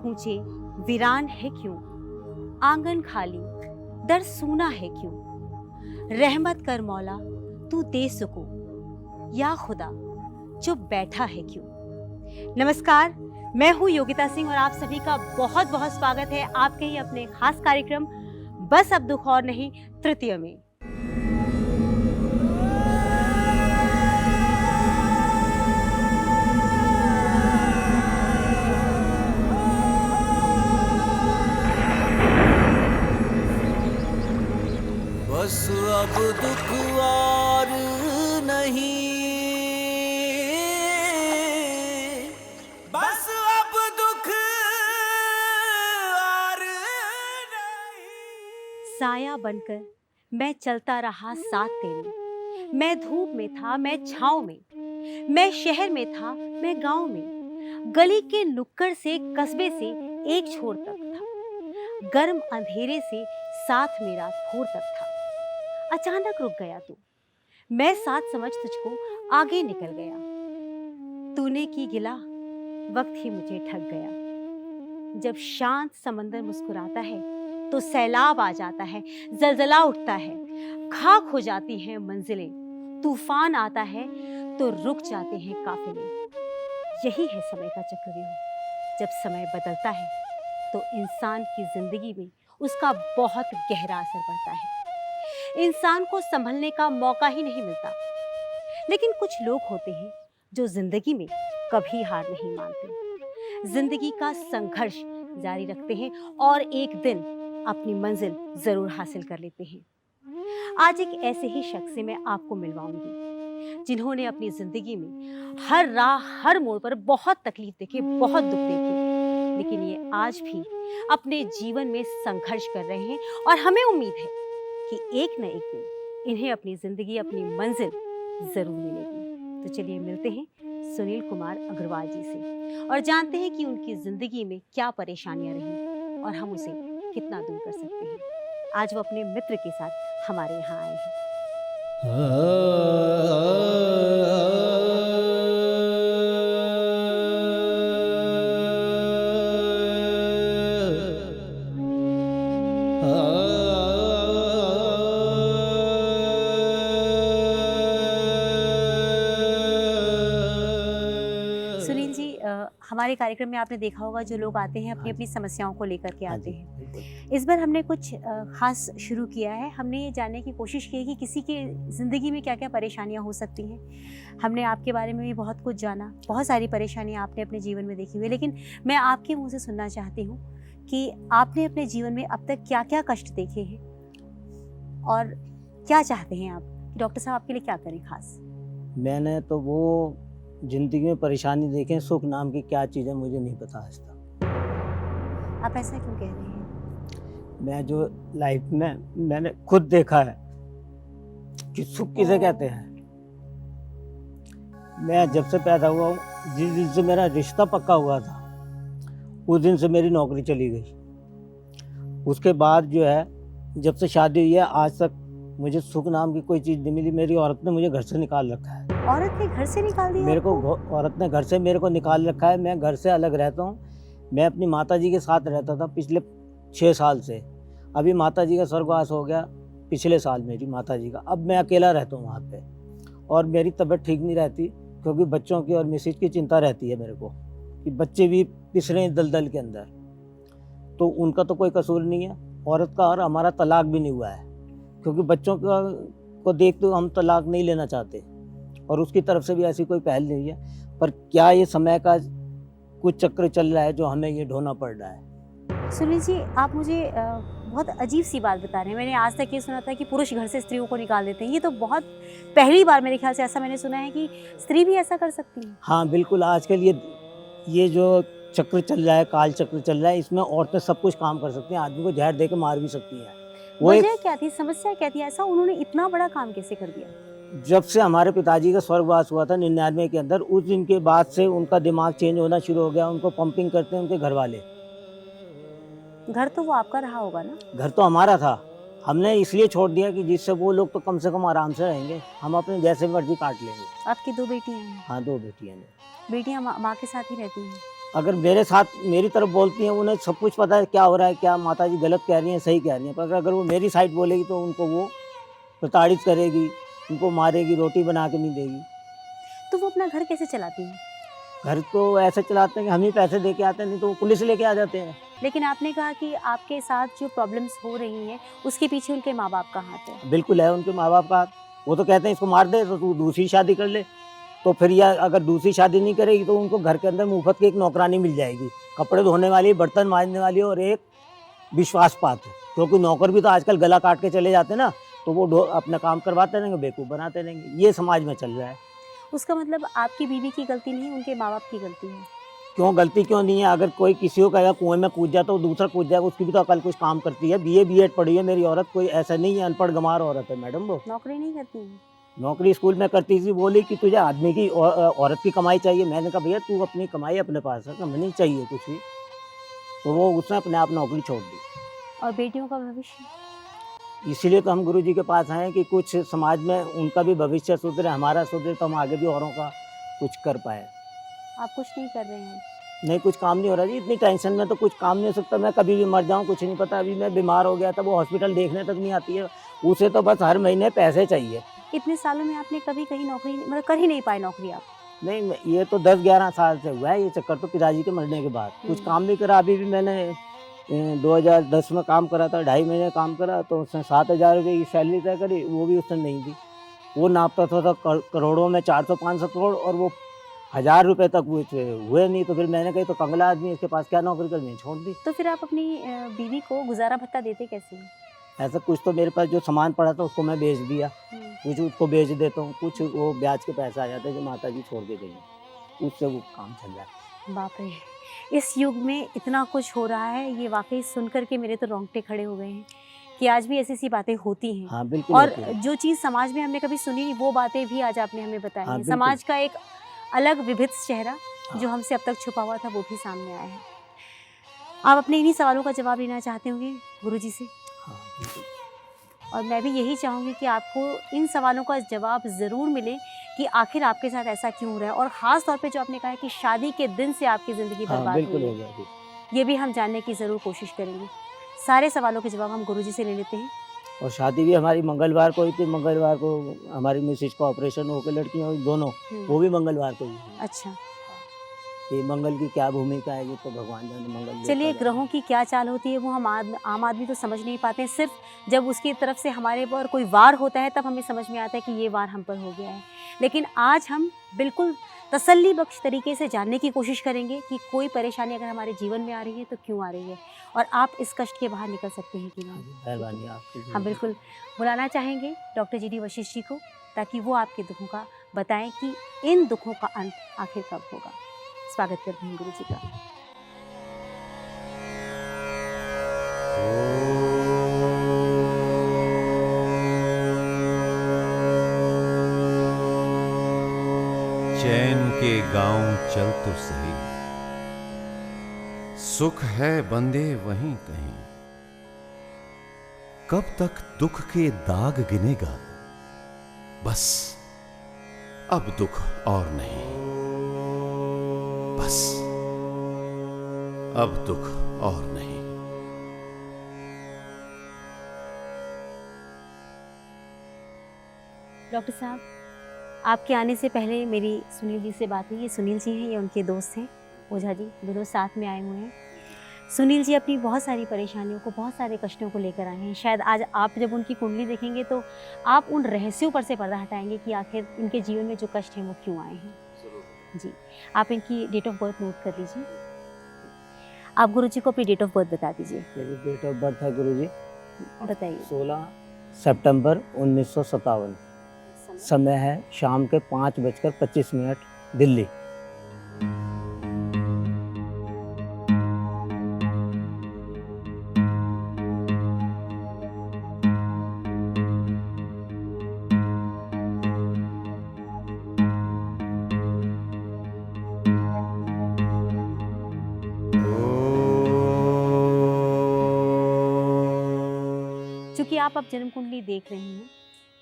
कूचे वीरान है क्यों, आंगन खाली दर सूना है क्यों, रहमत कर मौला तू दे सको, या खुदा चुप बैठा है क्यों। नमस्कार, मैं हूँ योगिता सिंह और आप सभी का बहुत बहुत स्वागत है आपके ही अपने खास कार्यक्रम बस अब दुख और नहीं तृतीय में। बस अब दुख और नहीं, बस अब दुख और नहीं। साया बनकर मैं चलता रहा साथ तेरे, मैं धूप में था मैं छाँव में, मैं शहर में था मैं गांव में, गली के नुक्कड़ से कस्बे से एक छोर तक था, गर्म अंधेरे से साथ मेरा भोर तक था। अचानक रुक गया तू, मैं साथ समझ तुझको आगे निकल गया, तूने की गिला वक्त ही मुझे ठग गया। जब शांत समंदर मुस्कुराता है तो सैलाब आ जाता है, जलजला उठता है, खाक हो जाती हैं मंजिलें, तूफान आता है तो रुक जाते हैं काफिले। यही है समय का चक्रव्यूह। जब समय बदलता है तो इंसान की जिंदगी में उसका बहुत गहरा असर पड़ता है। इंसान को संभलने का मौका ही नहीं मिलता। लेकिन कुछ लोग होते हैं जो जिंदगी में कभी हार नहीं मानते, जिंदगी का संघर्ष जारी रखते हैं और एक दिन अपनी मंजिल जरूर हासिल कर लेते हैं। आज एक ऐसे ही शख्स से मैं आपको मिलवाऊंगी जिन्होंने अपनी जिंदगी में हर राह हर मोड़ पर बहुत तकलीफ देखे, बहुत दुख देखे, लेकिन ये आज भी अपने जीवन में संघर्ष कर रहे हैं और हमें उम्मीद है कि एक न एक दिन इन्हें अपनी जिंदगी, अपनी मंजिल जरूर मिलेगी। तो चलिए मिलते हैं सुनील कुमार अग्रवाल जी से और जानते हैं कि उनकी जिंदगी में क्या परेशानियां रही और हम उसे कितना दूर कर सकते हैं। आज वो अपने मित्र के साथ हमारे यहाँ आए हैं। सुनील जी, हमारे कार्यक्रम में आपने देखा होगा जो लोग आते हैं अपनी अपनी समस्याओं को लेकर के आते हैं। इस बार हमने कुछ खास शुरू किया है। हमने ये जानने की कोशिश की है कि किसी की ज़िंदगी में क्या क्या परेशानियां हो सकती हैं। हमने आपके बारे में भी बहुत कुछ जाना, बहुत सारी परेशानियां आपने अपने जीवन में देखी हुई है, लेकिन मैं आपके मुँह से सुनना चाहती हूँ कि आपने अपने जीवन में अब तक क्या क्या कष्ट देखे हैं और क्या चाहते हैं आप कि डॉक्टर साहब आपके लिए क्या करें खास। मैंने तो वो जिंदगी में परेशानी देखे, सुख नाम की क्या चीज़ है मुझे नहीं पता आज तक। आप ऐसा क्यों कह रहे हैं? मैं जो लाइफ में मैंने खुद देखा है कि सुख किसे कहते हैं। मैं जब से पैदा हुआ हूँ, जिस दिन से मेरा रिश्ता पक्का हुआ था उस दिन से मेरी नौकरी चली गई। उसके बाद जो है जब से शादी हुई है आज तक मुझे सुख नाम की कोई चीज़ नहीं मिली। मेरी औरत ने मुझे घर से निकाल रखा है। औरत ने घर से निकाल दिया मेरे को आपको? औरत ने घर से मेरे को निकाल रखा है। मैं घर से अलग रहता हूँ। मैं अपनी माताजी के साथ रहता था पिछले 6 साल से। अभी माताजी का स्वर्गवास हो गया पिछले साल मेरी माताजी का। अब मैं अकेला रहता हूँ वहाँ पे और मेरी तबीयत ठीक नहीं रहती क्योंकि बच्चों की और मिसेज की चिंता रहती है मेरे को कि बच्चे भी पिस रहे हैं दलदल के अंदर। तो उनका तो कोई कसूर नहीं है औरत का, और हमारा तलाक भी नहीं हुआ है क्योंकि बच्चों को देख तो हम तलाक नहीं लेना चाहते और उसकी तरफ से भी ऐसी कोई पहल नहीं है। पर क्या ये समय का कुछ चक्र चल रहा है जो हमें ये ढोना पड़ रहा है। सुनील जी, आप मुझे बहुत अजीब सी बात बता रहे हैं। मैंने आज तक ये सुना था कि पुरुष घर से स्त्रियों को निकाल देते हैं। ये तो बहुत पहली बार मेरे ख्याल से ऐसा मैंने सुना है कि स्त्री भी ऐसा कर सकती है। हाँ बिल्कुल, आजकल ये जो चक्र चल रहा है, काल चक्र चल रहा है, इसमें औरतें सब कुछ काम कर सकती हैं। आदमी को जहर दे के मार भी सकती हैं। वजह क्या थी, समस्या क्या थी, ऐसा उन्होंने इतना बड़ा काम कैसे कर दिया? जब से हमारे पिताजी का स्वर्गवास हुआ था 99 के अंदर, उस दिन के बाद से उनका दिमाग चेंज होना शुरू हो गया। उनको पंपिंग करते हैं उनके घर वाले। घर तो वो आपका रहा होगा ना? घर तो हमारा था, हमने इसलिए छोड़ दिया कि जिससे वो लोग तो कम से कम आराम से रहेंगे, हम अपने जैसे मर्जी काट लेंगे। आपकी 2 बेटियां हैं? हाँ 2 बेटियां हैं। बेटियां माँ के साथ ही रहती हैं? अगर मेरे साथ मेरी तरफ बोलती हैं, उन्हें सब कुछ पता है क्या हो रहा है, क्या माता जी गलत कह रही हैं, सही कह रही हैं, पर अगर वो मेरी साइड बोलेगी तो उनको वो प्रताड़ित करेगी, उनको मारेगी, रोटी बना के नहीं देगी। तो वो अपना घर कैसे चलाती हैं? घर तो ऐसे चलाते हैं कि हम ही पैसे दे के आते हैं, नहीं तो वो पुलिस लेके आ जाते हैं। लेकिन आपने कहा कि आपके साथ जो प्रॉब्लम्स हो रही हैं उसके पीछे उनके माँ बाप का हाथ है। बिल्कुल है उनके माँ बाप का हाथ। वो तो कहते हैं इसको मार दे तो तू दूसरी शादी कर ले। तो फिर यह अगर दूसरी शादी नहीं करेगी तो उनको घर के अंदर मुफ्त की एक नौकरानी मिल जाएगी, कपड़े धोने वाली, बर्तन मांजने वाली और एक विश्वास पात्र। क्योंकि नौकर भी तो आजकल गला काट के चले जाते हैं ना, तो वो अपना काम करवाते रहेंगे, बेवकूफ़ बनाते रहेंगे। ये समाज में चल रहा है। उसका मतलब आपकी बीवी की गलती नहीं, उनके माँ बाप की गलती है। क्यों गलती क्यों नहीं है? अगर कोई किसी को कहेगा कुएं में कूद जाता, तो दूसरा कूद जाएगा, उसकी भी तो अकल कुछ काम करती है। बीए बीएड पढ़ी है मेरी औरत, कोई ऐसा नहीं है अनपढ़ गंवार औरत है मैडम। वो नौकरी नहीं करती है। नौकरी स्कूल में करती थी, बोली कि तुझे आदमी की औरत की कमाई चाहिए। मैंने कहा भैया तू अपनी कमाई अपने पास है, हमें नहीं चाहिए कुछ भी। तो वो उसने अपने आप नौकरी छोड़ दी। और बेटियों का भविष्य? इसीलिए तो हम गुरु जी के पास आए कि कुछ समाज में उनका भी भविष्य सुधरे, हमारा सुधरे, तो हम आगे भी औरों का कुछ कर पाए। आप कुछ नहीं कर रहे हैं? नहीं, कुछ काम नहीं हो रहा जी। इतनी टेंशन में तो कुछ काम नहीं हो सकता। मैं कभी भी मर जाऊँ कुछ नहीं पता। अभी मैं बीमार हो गया था, वो हॉस्पिटल देखने तक नहीं आती है, उसे तो बस हर महीने पैसे चाहिए। इतने सालों में आपने कभी कहीं नौकरी मतलब कर ही नहीं पाए नौकरी आप? नहीं, ये तो 10-11 साल से हुआ है ये चक्कर, तो पिताजी के मरने के बाद कुछ काम नहीं करा। अभी भी मैंने 2010 में काम करा था, 2.5 महीने काम करा, तो उसने 7,000 रुपये की सैलरी तय करी, वो भी उसने नहीं दी। वो नापता था करोड़ों में, 400-500 करोड़, और वो 1,000 रुपये तक हुए नहीं। तो फिर मैंने कही तो कंगला आदमी, इसके पास क्या नौकरी करनी है, छोड़ दी। तो फिर आप अपनी बीवी को गुजारा भत्ता देते कैसे हैं? ऐसा कुछ तो मेरे पास जो सामान पड़ा था उसको मैं बेच दिया, कुछ उसको बेच देता हूँ, कुछ वो ब्याज के पैसे आ जाते हैं जो माता जी छोड़ के गई, उससे वो काम चल रहा है। बाप रे, इस युग में इतना कुछ हो रहा है, ये वाकई सुनकर के मेरे तो रोंगटे खड़े हो गए हैं कि आज भी ऐसी बातें होती हैं। हाँ बिल्कुल और होती है। जो चीज़ समाज में हमने कभी सुनी नहीं, वो बातें भी आज आपने हमें बताई हाँ, हैं। बिल्कुल। समाज का एक अलग विभिन्न चेहरा हाँ। जो हमसे अब तक छुपा हुआ था वो भी सामने आया है। आप अपने इन्हीं सवालों का जवाब लेना चाहते होंगे गुरुजी से, हाँ बिल्कुल। और मैं भी यही चाहूँगी कि आपको इन सवालों का जवाब ज़रूर मिले कि आखिर आपके साथ ऐसा क्यों हो रहा है। और ख़ास तौर पे जो आपने कहा है कि शादी के दिन से आपकी ज़िंदगी हाँ बर्बाद बिल्कुल हुई हो है, गया जी। ये भी हम जानने की ज़रूर कोशिश करेंगे। सारे सवालों के जवाब हम गुरुजी से ले लेते हैं। और शादी भी हमारी मंगलवार को हुई थी। मंगलवार को हमारी मिसेज का ऑपरेशन होकर लड़कियाँ हुई दोनों, वो भी मंगलवार को हुई। अच्छा, ये मंगल की क्या भूमिका है, ये तो भगवान जाने। मंगल चलिए, देवता ग्रहों की क्या चाल होती है वो हम आम आदमी तो समझ नहीं पाते हैं। सिर्फ जब उसकी तरफ से हमारे पर कोई वार होता है तब हमें समझ में आता है कि ये वार हम पर हो गया है। लेकिन आज हम बिल्कुल तसल्ली बख्श तरीके से जानने की कोशिश करेंगे कि कोई परेशानी अगर हमारे जीवन में आ रही है तो क्यों आ रही है, और आप इस कष्ट के बाहर निकल सकते हैं कि नहीं। मेहरबानी आपकी। हम बिल्कुल बुलाना चाहेंगे doctor G D Vashishtha ji को, ताकि वो आपके दुखों का बताएं कि इन दुखों का अंत आखिर कब होगा। स्वागत करते हैं गुरु जी का। चैन के गांव चल तो सही, सुख है बंदे वहीं कहीं। कब तक दुख के दाग गिनेगा, बस अब दुख और नहीं, बस अब दुख और नहीं। डॉक्टर साहब, आपके आने से पहले मेरी सुनील जी से बात हुई। ये सुनील जी हैं, ये उनके दोस्त हैं ओझा जी, दोनों साथ में आए हुए हैं। सुनील जी अपनी बहुत सारी परेशानियों को, बहुत सारे कष्टों को लेकर आए हैं। शायद आज आप जब उनकी कुंडली देखेंगे तो आप उन रहस्यों पर से पर्दा हटाएंगे कि आखिर इनके जीवन में जो कष्ट हैं वो क्यों आए हैं। जी, आप इनकी डेट ऑफ बर्थ नोट कर लीजिए। आप गुरु जी को अपनी डेट ऑफ बर्थ बता दीजिए। मेरी डेट ऑफ बर्थ है गुरु जी बताइए। 16 सितंबर 1957। समय है शाम के 5:25, दिल्ली। चूँकि आप अब जन्म कुंडली देख रहे हैं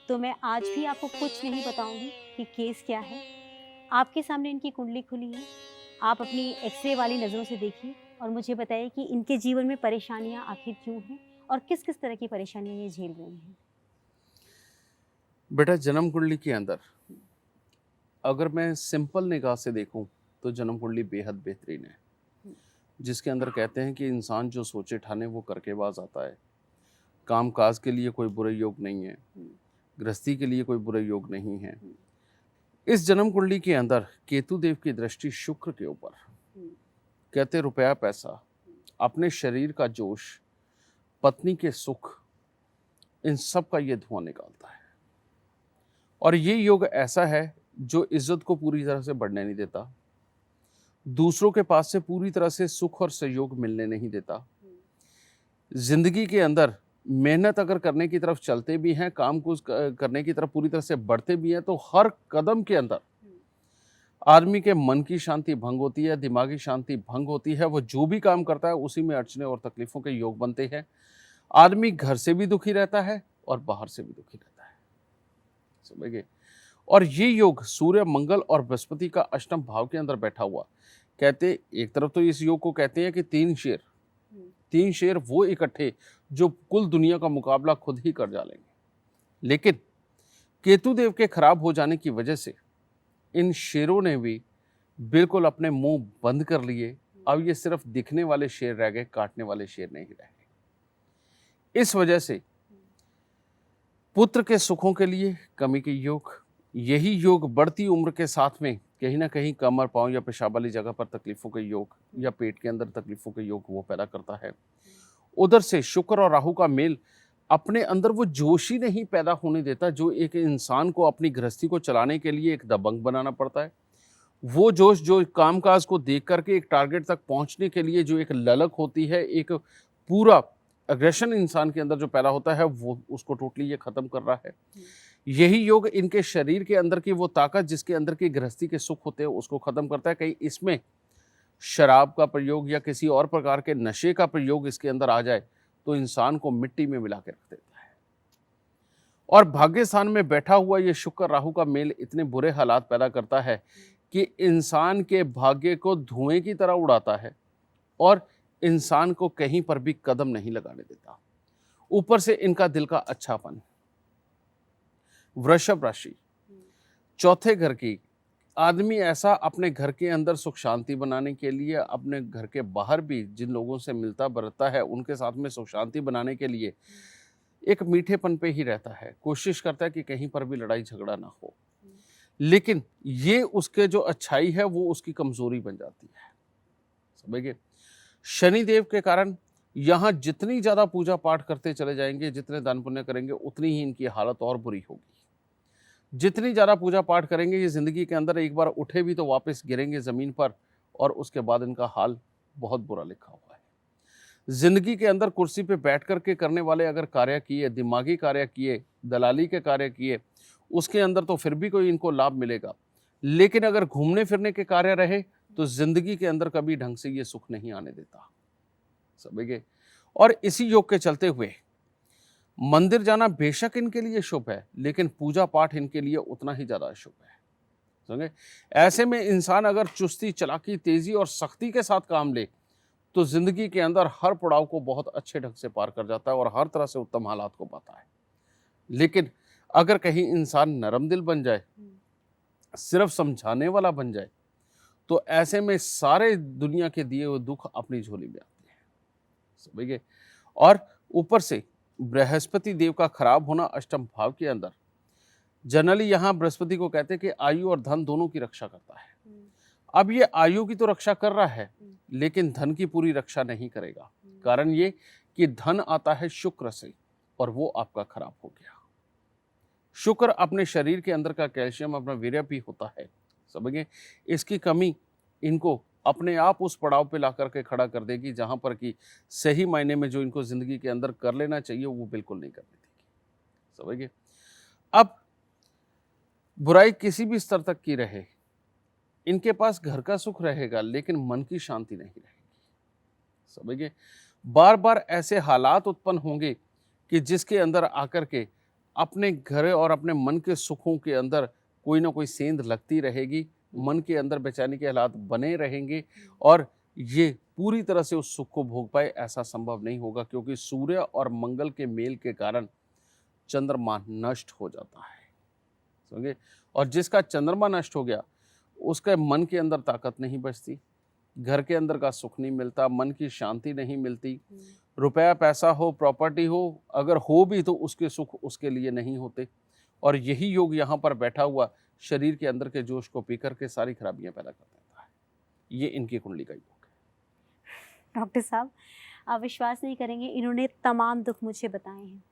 तो मैं आज भी आपको कुछ नहीं बताऊंगी कि केस क्या है। आपके सामने इनकी कुंडली खुली है, आप अपनी एक्सरे वाली नज़रों से देखिए और मुझे बताइए कि इनके जीवन में परेशानियाँ आखिर क्यों हैं और किस-किस तरह की परेशानियाँ ये झेल रहे हैं? बेटा, जन्म कुंडली के अंदर अगर मैं सिंपल निगाह से देखूं तो जन्म कुंडली बेहद बेहतरीन है, जिसके अंदर कहते हैं कि इंसान जो सोचे ठाने वो करके बाज आता है। काम काज के लिए कोई बुरे योग नहीं है, गृहस्थी के लिए कोई बुरे योग नहीं है। इस जन्म कुंडली के अंदर केतु देव की दृष्टि शुक्र के ऊपर, कहते रुपया पैसा, अपने शरीर का जोश, पत्नी के सुख, इन सब का ये धुआं निकालता है। और ये योग ऐसा है जो इज्जत को पूरी तरह से बढ़ने नहीं देता, दूसरों के पास से पूरी तरह से सुख और सहयोग मिलने नहीं देता। जिंदगी के अंदर मेहनत अगर करने की तरफ चलते भी हैं, काम को करने की तरफ पूरी तरह से बढ़ते भी हैं, तो हर कदम के अंदर आदमी के मन की शांति भंग होती है, दिमागी शांति भंग होती है। वो जो भी काम करता है उसी में अड़चने और तकलीफों के योग बनते हैं। आदमी घर से भी दुखी रहता है और बाहर से भी दुखी रहता है, समझ गए। और ये योग सूर्य, मंगल और बृहस्पति का अष्टम भाव के अंदर बैठा हुआ, कहते एक तरफ तो इस योग को कहते हैं कि तीन शेर वो इकट्ठे जो कुल दुनिया का मुकाबला खुद ही कर डालेंगे। लेकिन केतु देव के खराब हो जाने की वजह से इन शेरों ने भी बिल्कुल अपने मुंह बंद कर लिए। अब ये सिर्फ दिखने वाले शेर रह गए, काटने वाले शेर नहीं रह गए। इस वजह से पुत्र के सुखों के लिए कमी के योग, यही योग बढ़ती उम्र के साथ में कहीं ना कहीं कमर, पांव या पेशाब वाली जगह पर तकलीफों के योग या पेट के अंदर तकलीफों के योग वो पैदा करता है। उधर से शुक्र और राहु का मेल अपने अंदर वो जोश ही नहीं पैदा होने देता जो एक इंसान को अपनी गृहस्थी को चलाने के लिए एक दबंग बनाना पड़ता है। वो जोश जो कामकाज को देख करके एक टारगेट तक पहुंचने के लिए जो एक ललक होती है, एक पूरा एग्रेशन इंसान के अंदर जो पैदा होता है, वो उसको टोटली ये खत्म कर रहा है। यही योग इनके शरीर के अंदर की वो ताकत जिसके अंदर की गृहस्थी के सुख होते हैं उसको खत्म करता है। कहीं इसमें शराब का प्रयोग या किसी और प्रकार के नशे का प्रयोग इसके अंदर आ जाए तो इंसान को मिट्टी में मिला के रख देता है। और भाग्य स्थान में बैठा हुआ ये शुक्र राहु का मेल इतने बुरे हालात पैदा करता है कि इंसान के भाग्य को धुएं की तरह उड़ाता है और इंसान को कहीं पर भी कदम नहीं लगाने देता। ऊपर से इनका दिल का अच्छापन। वृषभ राशि, चौथे घर की आदमी ऐसा अपने घर के अंदर सुख शांति बनाने के लिए, अपने घर के बाहर भी जिन लोगों से मिलता बरतता है उनके साथ में सुख शांति बनाने के लिए एक मीठेपन पे ही रहता है, कोशिश करता है कि कहीं पर भी लड़ाई झगड़ा ना हो। लेकिन ये उसके जो अच्छाई है वो उसकी कमजोरी बन जाती है, समझिए। शनिदेव के कारण यहाँ जितनी ज्यादा पूजा पाठ करते चले जाएंगे, जितने दान पुण्य करेंगे, उतनी ही इनकी हालत और बुरी होगी। जितनी ज़्यादा पूजा पाठ करेंगे ये ज़िंदगी के अंदर एक बार उठे भी तो वापस गिरेंगे ज़मीन पर, और उसके बाद इनका हाल बहुत बुरा लिखा हुआ है। ज़िंदगी के अंदर कुर्सी पे बैठ कर के करने वाले अगर कार्य किए, दिमागी कार्य किए, दलाली के कार्य किए, उसके अंदर तो फिर भी कोई इनको लाभ मिलेगा। लेकिन अगर घूमने फिरने के कार्य रहे तो ज़िंदगी के अंदर कभी ढंग से ये सुख नहीं आने देता, समझिए। और इसी योग के चलते हुए मंदिर जाना बेशक इनके लिए शुभ है, लेकिन पूजा पाठ इनके लिए उतना ही ज्यादा शुभ है, समझे। ऐसे में इंसान अगर चुस्ती, चालाकी, तेजी और सख्ती के साथ काम ले तो जिंदगी के अंदर हर पड़ाव को बहुत अच्छे ढंग से पार कर जाता है और हर तरह से उत्तम हालात को पाता है। लेकिन अगर कहीं इंसान नरम दिल बन जाए, सिर्फ समझाने वाला बन जाए, तो ऐसे में सारे दुनिया के दिए हुए दुख अपनी झोली में आते हैं, समझिए। और ऊपर से बृहस्पति देव का खराब होना अष्टम भाव के अंदर, जनरली यहाँ बृहस्पति को कहते हैं कि आयु और धन दोनों की रक्षा करता है। अब ये आयु की तो रक्षा कर रहा है लेकिन धन की पूरी रक्षा नहीं करेगा। कारण ये कि धन आता है शुक्र से और वो आपका खराब हो गया। शुक्र अपने शरीर के अंदर का कैल्शियम, अपना वीर्य भी होता है, समझिए। इसकी कमी इनको अपने आप उस पड़ाव पे ला करके खड़ा कर देगी जहां पर कि सही मायने में जो इनको जिंदगी के अंदर कर लेना चाहिए वो बिल्कुल नहीं करने देगी, समझिए। अब बुराई किसी भी स्तर तक की रहे, इनके पास घर का सुख रहेगा लेकिन मन की शांति नहीं रहेगी, समझिए। बार बार ऐसे हालात उत्पन्न होंगे कि जिसके अंदर आकर के अपने घर और अपने मन के सुखों के अंदर कोई ना कोई सेंध लगती रहेगी, मन के अंदर बेचैनी के हालात बने रहेंगे और ये पूरी तरह से उस सुख को भोग पाए, ऐसा संभव नहीं होगा, क्योंकि सूर्य और मंगल के मेल के कारण चंद्रमा नष्ट हो जाता है, समझे। और जिसका चंद्रमा नष्ट हो गया उसके मन के अंदर ताकत नहीं बचती, घर के अंदर का सुख नहीं मिलता, मन की शांति नहीं मिलती, रुपया पैसा हो, प्रॉपर्टी हो, अगर हो भी तो उसके सुख उसके लिए नहीं होते। और यही योग यहाँ पर बैठा हुआ शरीर के अंदर के जोश को पी करके सारी खराबियां पैदा कर देता है। ये इनकी कुंडली का योग है। डॉक्टर साहब, आप विश्वास नहीं करेंगे, इन्होंने तमाम दुख मुझे बताए हैं।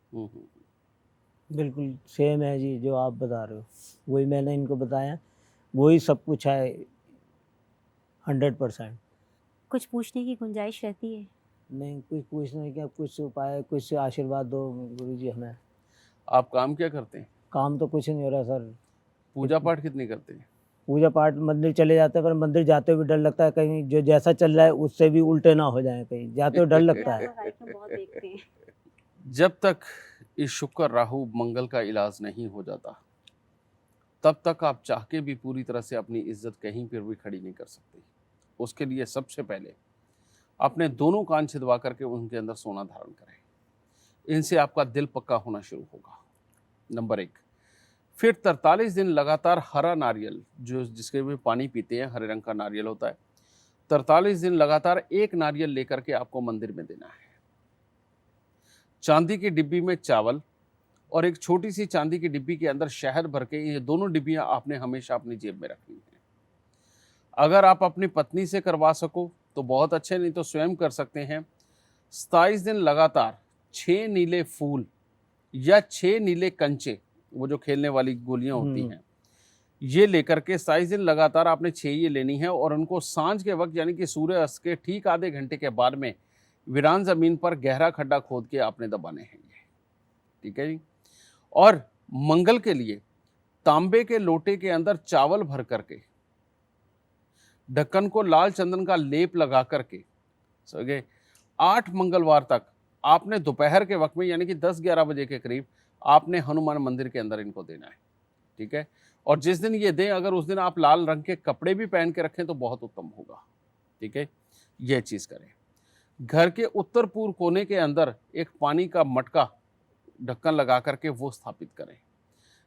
बिल्कुल सेम है जी जो आप बता रहे हो, वही मैंने इनको बताया, वही सब कुछ है 100%। कुछ पूछने की गुंजाइश रहती है? नहीं, कुछ पूछने क्या, कुछ उपाय, कुछ आशीर्वाद दो गुरुजी हमें। आप काम क्या करते हैं? काम तो कुछ नहीं हो रहा सर। पूजा पाठ कितनी करते हैं? पूजा पाठ मंदिर चले जाते हैं, पर मंदिर जाते हुए भी डर लगता है कहीं जो जैसा चल रहा है उससे भी उल्टे ना हो जाए, कहीं जाते हुए डर लगता है। लाइफ में बहुत देखते हैं। जब तक इस शुक्र राहु मंगल का इलाज नहीं हो जाता तब तक आप चाह के भी पूरी तरह से अपनी इज्जत कहीं पर भी खड़ी नहीं कर सकते। उसके लिए सबसे पहले अपने दोनों कान छिदवा करके उनके अंदर सोना धारण करें। इनसे आपका दिल पक्का होना शुरू होगा, नंबर 1। फिर 43 दिन लगातार हरा नारियल, जो जिसके भी पानी पीते हैं, हरे रंग का नारियल होता है, 43 दिन लगातार एक नारियल लेकर के आपको मंदिर में देना है। चांदी की डिब्बी में चावल और एक छोटी सी चांदी की डिब्बी के अंदर शहद भर के, ये दोनों डिब्बियां आपने हमेशा अपनी जेब में रखनी है। अगर आप अपनी पत्नी से करवा सको तो बहुत अच्छे, नहीं तो स्वयं कर सकते हैं। 27 दिन लगातार 6 नीले फूल या 6 नीले कंचे, वो जो खेलने वाली गोलियां होती हैं, ये लेकर के 27 दिन लगातार आपने 6 ये लेनी है और उनको सांझ के वक्त यानी कि सूर्य अस्त के ठीक आधे घंटे के बाद में वीरान जमीन पर गहरा खड्डा खोद के आपने दबाने हैं, ठीक है जी। और मंगल के लिए तांबे के लोटे के अंदर चावल भर करके ढक्कन को लाल चंदन का लेप लगा करके समझे 8 मंगलवार तक आपने दोपहर के वक्त में यानी कि 10-11 बजे के करीब आपने हनुमान मंदिर के अंदर इनको देना है, ठीक है। और जिस दिन ये दें, अगर उस दिन आप लाल रंग के कपड़े भी पहन के रखें तो बहुत उत्तम होगा, ठीक है। यह चीज करें। घर के उत्तर पूर्व कोने के अंदर एक पानी का मटका ढक्कन लगा करके वो स्थापित करें।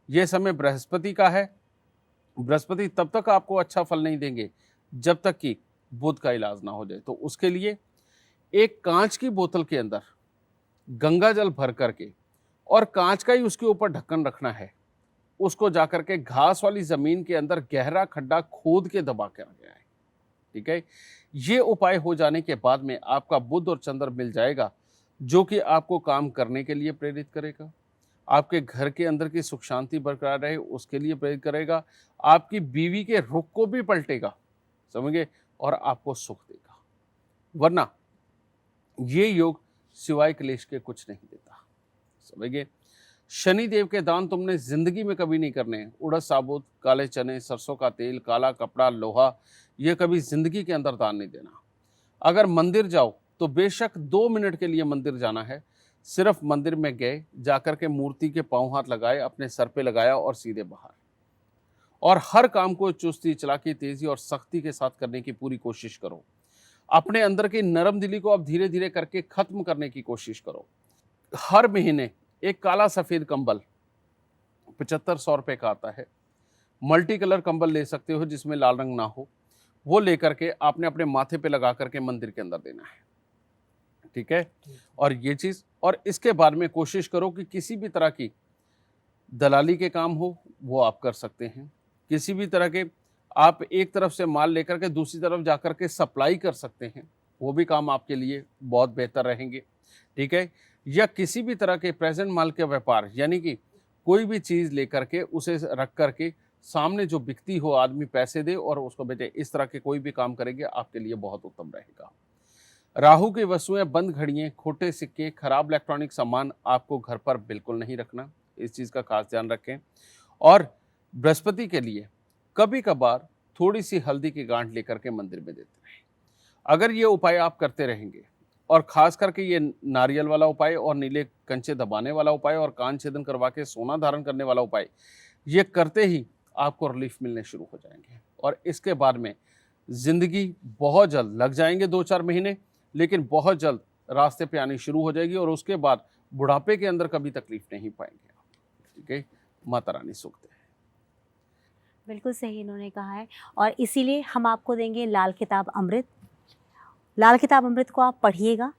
यह समय बृहस्पति का है। बृहस्पति तब तक आपको अच्छा फल नहीं देंगे जब तक कि बुध का इलाज ना हो जाए। तो उसके लिए एक कांच की बोतल के अंदर गंगा जल भर करके और कांच का ही उसके ऊपर ढक्कन रखना है, उसको जाकर के घास वाली जमीन के अंदर गहरा खड्डा खोद के दबा के रखना है, ठीक है। ये उपाय हो जाने के बाद में आपका बुध और चंद्र मिल जाएगा, जो कि आपको काम करने के लिए प्रेरित करेगा, आपके घर के अंदर की सुख शांति बरकरार रहे उसके लिए प्रेरित करेगा, आपकी बीवी के रुख को भी पलटेगा, समझे, और आपको सुख देगा। वरना ये योग सिवाय क्लेश के कुछ नहीं देता, समझे। शनि देव के दान तुमने जिंदगी में कभी नहीं करने हैं। उड़द साबुत, काले चने, सरसों का तेल, काला कपड़ा, लोहा, ये कभी जिंदगी के अंदर दान नहीं देना। अगर मंदिर जाओ तो बेशक 2 मिनट के लिए मंदिर जाना है, सिर्फ मंदिर में गए, जाकर के मूर्ति के पांव हाथ लगाए, अपने सर पे लगाया और सीधे बाहर। और हर काम को चुस्ती, चालाकी, तेजी और सख्ती के साथ करने की पूरी कोशिश करो। अपने अंदर की नरम दिली को अब धीरे धीरे करके खत्म करने की कोशिश करो। हर महीने एक काला सफेद कंबल 7500 रुपये का आता है, मल्टी कलर कंबल ले सकते हो जिसमें लाल रंग ना हो, वो लेकर के आपने अपने माथे पे लगा करके मंदिर के अंदर देना है, ठीक है। और ये चीज, और इसके बाद में कोशिश करो कि किसी भी तरह की दलाली के काम हो वो आप कर सकते हैं। किसी भी तरह के आप एक तरफ से माल लेकर के दूसरी तरफ जाकर के सप्लाई कर सकते हैं, वो भी काम आपके लिए बहुत बेहतर रहेंगे, ठीक है। या किसी भी तरह के प्रेजेंट माल के व्यापार, यानी कि कोई भी चीज़ लेकर के उसे रख करके सामने जो बिकती हो आदमी पैसे दे और उसको बेचे, इस तरह के कोई भी काम करेंगे आपके लिए बहुत उत्तम रहेगा। राहु की वस्तुएं, बंद घड़ियाँ, खोटे सिक्के, खराब इलेक्ट्रॉनिक सामान आपको घर पर बिल्कुल नहीं रखना, इस चीज़ का खास ध्यान रखें। और बृहस्पति के लिए कभी कभार थोड़ी सी हल्दी की गांठ लेकर के मंदिर में देते रहें। अगर ये उपाय आप करते रहेंगे, और खास करके ये नारियल वाला उपाय और नीले कंचे दबाने वाला उपाय और कान छेदन करवा के सोना धारण करने वाला उपाय, ये करते ही आपको रिलीफ मिलने शुरू हो जाएंगे और इसके बाद में ज़िंदगी बहुत जल्द, लग जाएंगे 2-4 महीने, लेकिन बहुत जल्द रास्ते पे आनी शुरू हो जाएगी और उसके बाद बुढ़ापे के अंदर कभी तकलीफ नहीं पाएंगे आप। ठीक है, माता रानी सुख दे। बिल्कुल सही इन्होंने कहा है, और इसीलिए हम आपको देंगे लाल किताब अमृत। लाल किताब अमृत को आप पढ़िएगा।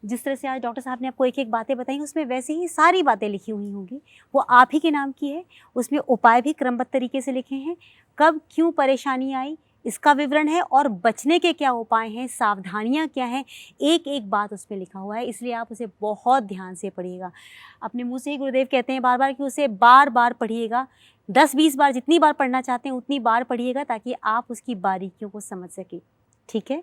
जिस तरह से आज डॉक्टर साहब ने आपको एक एक बातें बताई, उसमें वैसे ही सारी बातें लिखी हुई होंगी, वो आप ही के नाम की है। उसमें उपाय भी क्रमबद्ध तरीके से लिखे हैं, कब क्यों परेशानी आई इसका विवरण है, और बचने के क्या उपाय हैं, सावधानियां क्या हैं, एक एक बात उसमें लिखा हुआ है। इसलिए आप उसे बहुत ध्यान से पढ़िएगा। अपने मुंह से ही गुरुदेव कहते हैं बार बार कि उसे बार बार पढ़िएगा, 10-20 बार, जितनी बार पढ़ना चाहते हैं उतनी बार पढ़िएगा, ताकि आप उसकी बारीकियों को समझ सकें। ठीक है,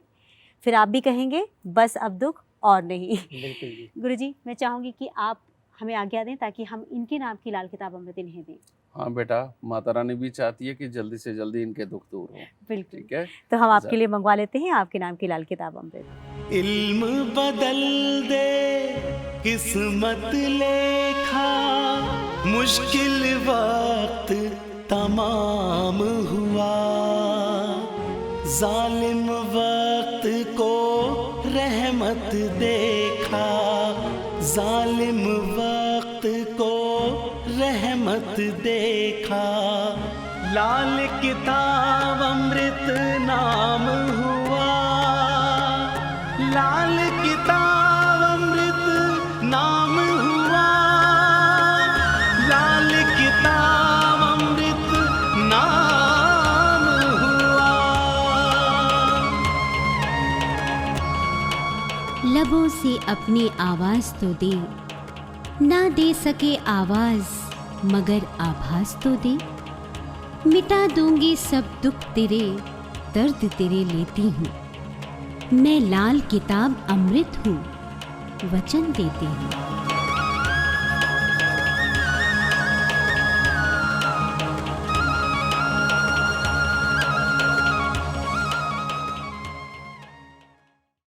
फिर आप भी कहेंगे बस अब दुख और नहीं। बिल्कुल जी। गुरुजी, मैं चाहूँगी कि आप हमें आज्ञा दें ताकि हम इनके नाम की लाल किताब अमृत इन्हें दें। हाँ बेटा, माता रानी भी चाहती है कि जल्दी से जल्दी इनके दुख दूर हो। बिल्कुल, ठीक है, तो हम आपके लिए मंगवा लेते हैं आपके नाम की लाल किताब अमृत। इल्म बदल दे किस्मत लेखा, मुश्किल वक्त तमाम हुआ, जालिम वक्त को रहमत देखा, जालिम वक्त को रहमत देखा, लाल किताब अमृत नाम हुआ, लाल किताब अमृत नाम हुआ, लाल किताब अमृत नाम हुआ। लबों से अपनी आवाज तो दे, ना दे सके आवाज मगर आभास तो दे, मिटा दूंगी सब दुख तेरे, दर्द तेरे लेती हूँ, मैं लाल किताब अमृत हूँ, वचन देती हूँ।